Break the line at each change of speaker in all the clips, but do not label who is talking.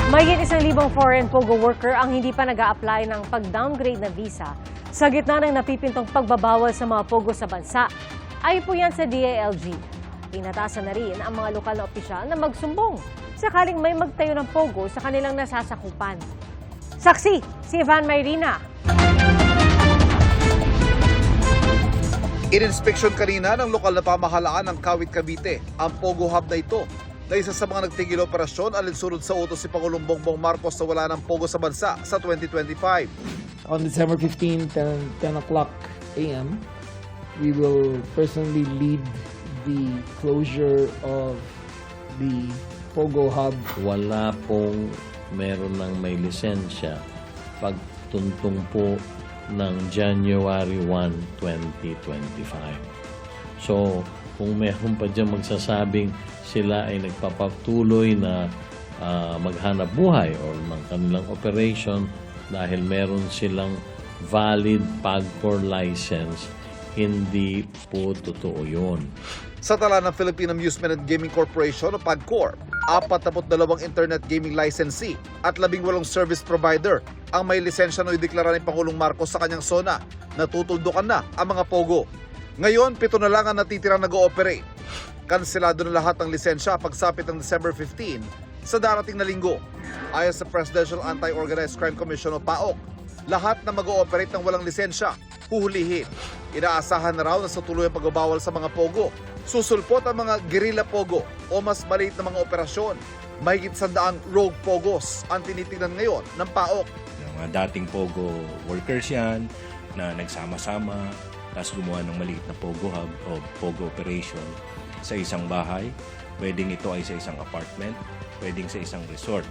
Mahigit 1,000 foreign POGO worker ang hindi pa nag-a-apply ng pag-downgrade na visa sa gitna ng napipintong pagbabawal sa mga POGO sa bansa. Ayon po yan sa DILG. Inatasan na rin ang mga lokal na opisyal na magsumbong sakaling may magtayo ng POGO sa kanilang nasasakupan. Saksi, si Ivan Mayrina.
Ininspeksyon kanina ng lokal na pamahalaan ng Kawit, Cavite ang POGO hub na ito na isa sa mga nagtigil operasyon alinsunod sa utos si Pangulong Bongbong Marcos na wala ng POGO sa bansa sa 2025.
On December 15, 10 o'clock a.m., we will personally lead the closure of the POGO hub.
Wala pong meron ng may lisensya pagtuntong po ng January 1, 2025. So, kung meron pa dyan magsasabing sila ay nagpapatuloy na maghanap buhay or ng kanilang operation dahil meron silang valid PAGCOR license, hindi po totoo yun.
Sa tala ng Philippine Amusement and Gaming Corporation o PAGCOR, 42 internet gaming licensee at 18 service provider ang may lisensya na ideklara ni Pangulong Marcos sa kanyang zona na tutuldukan na ang mga POGO. Ngayon, 7 na lang ang natitira nag-ooperate. Kanselado na lahat ng lisensya pagsapit ng December 15 sa darating na linggo. Ayon sa Presidential Anti-Organized Crime Commission o PAOC, lahat na mag-ooperate ng walang lisensya, huhulihin. Inaasahan na raw na sa tuluyang pagbabawal sa mga POGO, susulpot ang mga guerrilla POGO o mas maliit na mga operasyon. Mahigit 100 rogue POGOs ang tinitingnan ngayon ng PAOC.
Mga dating POGO workers yan na nagsama-sama, tapos gumawa ng maliit na POGO hub o POGO operation sa isang bahay. Pwedeng ito ay sa isang apartment, pwedeng sa isang resort.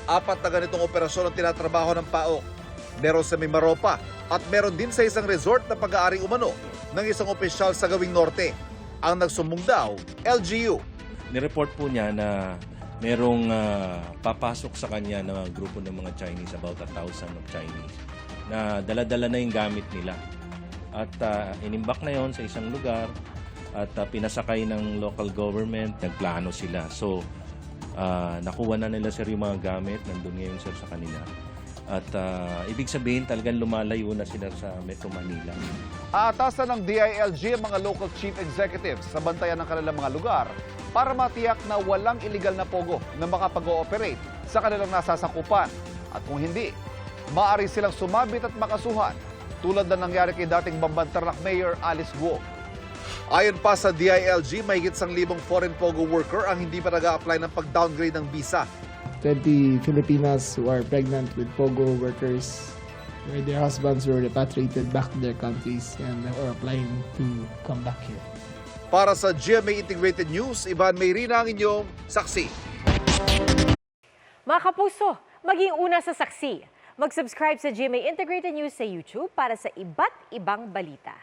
4 na ganitong operasyon ang tinatrabaho ng PAOC. Meron sa Mimaropa at meron din sa isang resort na pag-aari umano ng isang opisyal sa Gawing Norte. Ang nagsumbong daw, LGU.
Nireport po niya na merong papasok sa kanya na grupo ng mga Chinese, about 1,000 of Chinese, na dala-dala na yung gamit nila. At inimbak na yon sa isang lugar at pinasakay ng local government, nagplano sila. So, nakuha na nila sir yung mga gamit, nandun ngayon sir sa kanila. At ibig sabihin talagang lumalayo na sila sa Metro Manila.
Aatasan ng DILG ang mga local chief executives sa bantayan ng kanilang mga lugar para matiyak na walang illegal na POGO na makapag-ooperate sa kanilang nasasakupan. At kung hindi, maaari silang sumabit at makasuhan tulad na nangyari kay dating Bambantarlac Mayor Alice Guo. Ayon pa sa DILG, mahigit 1,000 foreign POGO worker ang hindi pa nag-a-apply ng pag-downgrade ng visa.
20 Filipinas who are pregnant with POGO workers, where their husbands were repatriated back to their countries and are applying to come back here.
Para sa GMA Integrated News, Ivan Mayrina ang inyong saksi.
Mga kapuso, maging una sa saksi. Mag-subscribe sa GMA Integrated News sa YouTube para sa iba't ibang balita.